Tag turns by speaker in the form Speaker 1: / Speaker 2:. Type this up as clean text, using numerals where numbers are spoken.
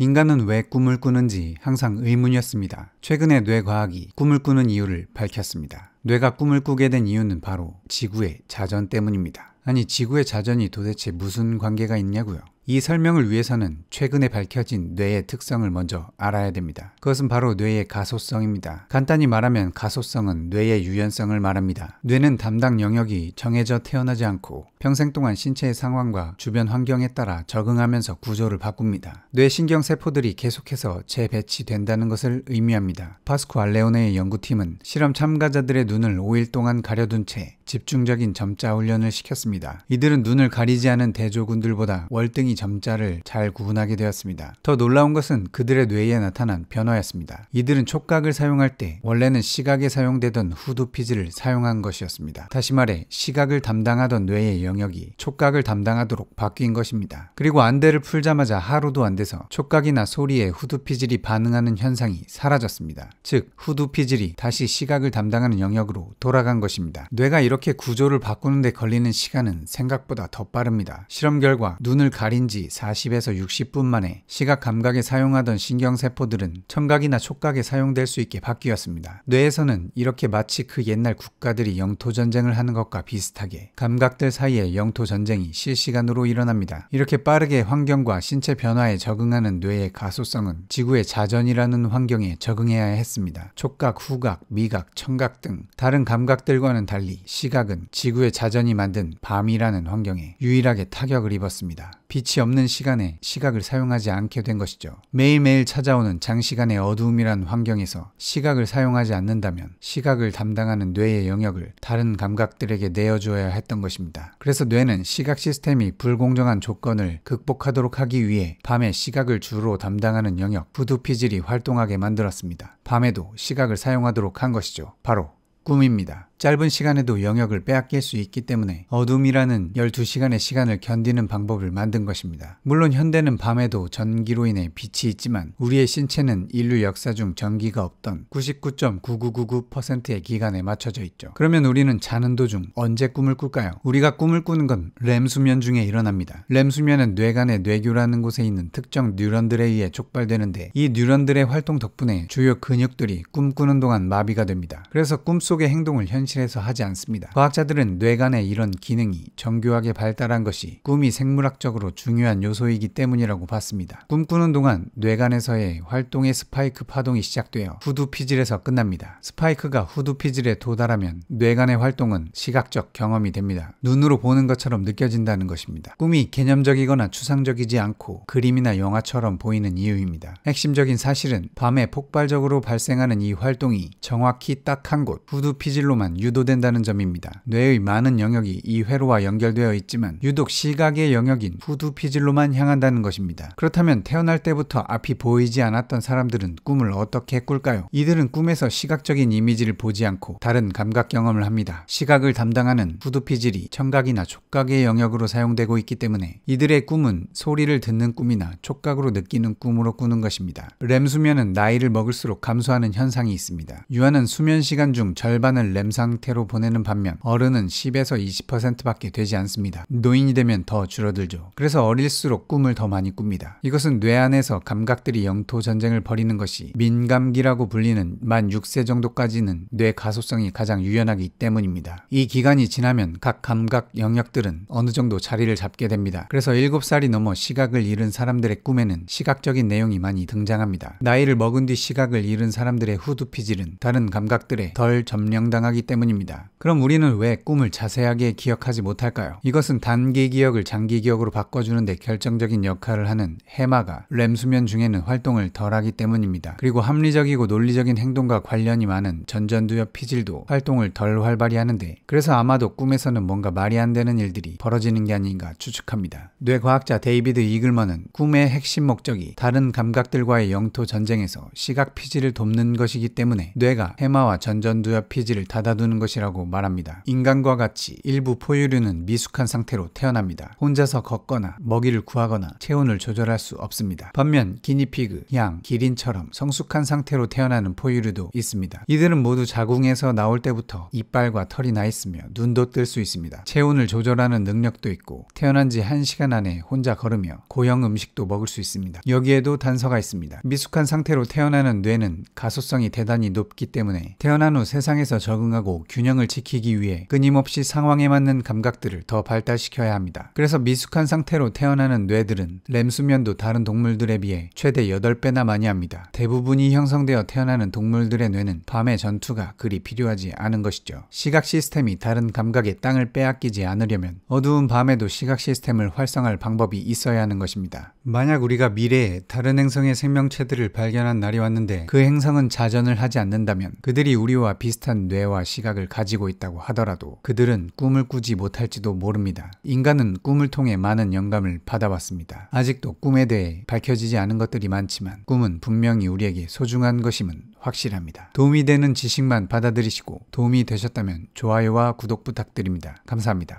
Speaker 1: 인간은 왜 꿈을 꾸는지 항상 의문이었습니다. 최근에 뇌과학이 꿈을 꾸는 이유를 밝혔습니다. 뇌가 꿈을 꾸게 된 이유는 바로 지구의 자전 때문입니다. 아니, 지구의 자전이 도대체 무슨 관계가 있냐고요? 이 설명을 위해서는 최근에 밝혀진 뇌의 특성을 먼저 알아야 됩니다. 그것은 바로 뇌의 가소성입니다. 간단히 말하면 가소성은 뇌의 유연성을 말합니다. 뇌는 담당 영역이 정해져 태어나지 않고 평생 동안 신체의 상황과 주변 환경에 따라 적응하면서 구조를 바꿉니다. 뇌 신경세포들이 계속해서 재배치된다는 것을 의미합니다. 파스코 알레오네의 연구팀은 실험 참가자들의 눈을 5일 동안 가려둔 채 집중적인 점자 훈련을 시켰습니다. 이들은 눈을 가리지 않은 대조군들보다 월등히 점자를 잘 구분하게 되었습니다. 더 놀라운 것은 그들의 뇌에 나타난 변화였습니다. 이들은 촉각을 사용할 때 원래는 시각에 사용되던 후두피지를 사용한 것이었습니다. 다시 말해 시각을 담당하던 뇌의 영역이 촉각을 담당하도록 바뀐 것입니다. 그리고 안대를 풀자마자 하루도 안 돼서 촉각이나 소리에 후두피질이 반응하는 현상이 사라졌습니다. 즉 후두피질이 다시 시각을 담당하는 영역으로 돌아간 것입니다. 뇌가 이렇게 구조를 바꾸는 데 걸리는 시간은 생각보다 더 빠릅니다. 실험 결과 눈을 가린 지 40에서 60분 만에 시각 감각에 사용하던 신경세포들은 청각이나 촉각에 사용될 수 있게 바뀌었습니다. 뇌에서는 이렇게 마치 그 옛날 국가들이 영토전쟁을 하는 것과 비슷하게 감각들 사이에 영토전쟁이 실시간으로 일어납니다. 이렇게 빠르게 환경과 신체 변화에 적응하는 뇌의 가소성은 지구의 자전이라는 환경에 적응해야 했습니다. 촉각, 후각, 미각, 청각 등 다른 감각들과는 달리 시각은 지구의 자전이 만든 밤이라는 환경에 유일하게 타격을 입었습니다. 빛이 없는 시간에 시각을 사용하지 않게 된 것이죠. 매일매일 찾아오는 장시간의 어두움이란 환경에서 시각을 사용하지 않는다면 시각을 담당하는 뇌의 영역을 다른 감각들에게 내어줘야 했던 것입니다. 그래서 뇌는 시각 시스템이 불공정한 조건을 극복하도록 하기 위해 밤에 시각을 주로 담당하는 영역 후두피질이 활동하게 만들었습니다. 밤에도 시각을 사용하도록 한 것이죠. 바로 꿈입니다. 짧은 시간에도 영역을 빼앗길 수 있기 때문에 어둠이라는 12시간의 시간을 견디는 방법을 만든 것입니다. 물론 현대는 밤에도 전기로 인해 빛이 있지만 우리의 신체는 인류 역사 중 전기가 없던 99.9999%의 기간에 맞춰져 있죠. 그러면 우리는 자는 도중 언제 꿈을 꿀까요? 우리가 꿈을 꾸는 건 렘수면 중에 일어납니다. 렘수면은 뇌간의 뇌교라는 곳에 있는 특정 뉴런들에 의해 촉발되는데 이 뉴런들의 활동 덕분에 주요 근육들이 꿈꾸는 동안 마비가 됩니다. 그래서 꿈속의 행동을 현실에서 하지 않습니다. 과학자들은 뇌간의 이런 기능이 정교하게 발달한 것이 꿈이 생물학적으로 중요한 요소이기 때문이라고 봤습니다. 꿈꾸는 동안 뇌간에서의 활동의 스파이크 파동이 시작되어 후두피질에서 끝납니다. 스파이크가 후두피질에 도달하면 뇌간의 활동은 시각적 경험이 됩니다. 눈으로 보는 것처럼 느껴진다는 것입니다. 꿈이 개념적이거나 추상적이지 않고 그림이나 영화처럼 보이는 이유입니다. 핵심적인 사실은 밤에 폭발적으로 발생하는 이 활동이 정확히 딱 한 곳 후두피질로만 유도된다는 점입니다. 뇌의 많은 영역이 이 회로와 연결되어 있지만 유독 시각의 영역인 후두피질로만 향한다는 것입니다. 그렇다면 태어날 때부터 앞이 보이지 않았던 사람들은 꿈을 어떻게 꿀까요? 이들은 꿈에서 시각적인 이미지를 보지 않고 다른 감각 경험을 합니다. 시각을 담당하는 후두피질이 청각이나 촉각의 영역으로 사용되고 있기 때문에 이들의 꿈은 소리를 듣는 꿈이나 촉각으로 느끼는 꿈으로 꾸는 것입니다. 렘수면은 나이를 먹을수록 감소하는 현상이 있습니다. 유아는 수면 시간 중 절반을 렘 상태로 보내는 반면 어른은 10에서 20%밖에 되지 않습니다. 노인이 되면 더 줄어들죠. 그래서 어릴수록 꿈을 더 많이 꿉니다. 이것은 뇌 안에서 감각들이 영토 전쟁을 벌이는 것이 민감기라고 불리는 만 6세 정도까지는 뇌 가소성이 가장 유연하기 때문입니다. 이 기간이 지나면 각 감각 영역들은 어느 정도 자리를 잡게 됩니다. 그래서 7살이 넘어 시각을 잃은 사람들의 꿈에는 시각적인 내용이 많이 등장합니다. 나이를 먹은 뒤 시각을 잃은 사람들의 후두피질은 다른 감각들에 덜 점령당하기 때문입니다. 그럼 우리는 왜 꿈을 자세하게 기억하지 못할까요? 이것은 단기 기억을 장기 기억으로 바꿔주는 데 결정적인 역할을 하는 해마가 렘수면 중에는 활동을 덜하기 때문입니다. 그리고 합리적이고 논리적인 행동과 관련이 많은 전전두엽 피질도 활동을 덜 활발히 하는데 그래서 아마도 꿈에서는 뭔가 말이 안 되는 일들이 벌어지는 게 아닌가 추측합니다. 뇌과학자 데이비드 이글먼은 꿈의 핵심 목적이 다른 감각들과의 영토 전쟁에서 시각 피질을 돕는 것이기 때문에 뇌가 해마와 전전두엽 피질을 닫아두는 도와주는 것이라고 말합니다. 인간과 같이 일부 포유류는 미숙한 상태로 태어납니다. 혼자서 걷거나 먹이를 구하거나 체온을 조절할 수 없습니다. 반면 기니피그, 양, 기린처럼 성숙한 상태로 태어나는 포유류도 있습니다. 이들은 모두 자궁에서 나올 때부터 이빨과 털이 나 있으며 눈도 뜰 수 있습니다. 체온을 조절하는 능력도 있고 태어난 지 1시간 안에 혼자 걸으며 고형 음식도 먹을 수 있습니다. 여기에도 단서가 있습니다. 미숙한 상태로 태어나는 뇌는 가소성이 대단히 높기 때문에 태어난 후 세상에서 적응하고 균형을 지키기 위해 끊임없이 상황에 맞는 감각들을 더 발달시켜야 합니다. 그래서 미숙한 상태로 태어나는 뇌들은 렘 수면도 다른 동물들에 비해 최대 8배나 많이 합니다. 대부분이 형성되어 태어나는 동물들의 뇌는 밤의 전투가 그리 필요하지 않은 것이죠. 시각 시스템이 다른 감각의 땅을 빼앗기지 않으려면 어두운 밤에도 시각 시스템을 활성화할 방법이 있어야 하는 것입니다. 만약 우리가 미래에 다른 행성의 생명체들을 발견한 날이 왔는데 그 행성은 자전을 하지 않는다면 그들이 우리와 비슷한 뇌와 시각을 가지고 있다고 하더라도 그들은 꿈을 꾸지 못할지도 모릅니다. 인간은 꿈을 통해 많은 영감을 받아왔습니다. 아직도 꿈에 대해 밝혀지지 않은 것들이 많지만 꿈은 분명히 우리에게 소중한 것임은 확실합니다. 도움이 되는 지식만 받아들이시고 도움이 되셨다면 좋아요와 구독 부탁드립니다. 감사합니다.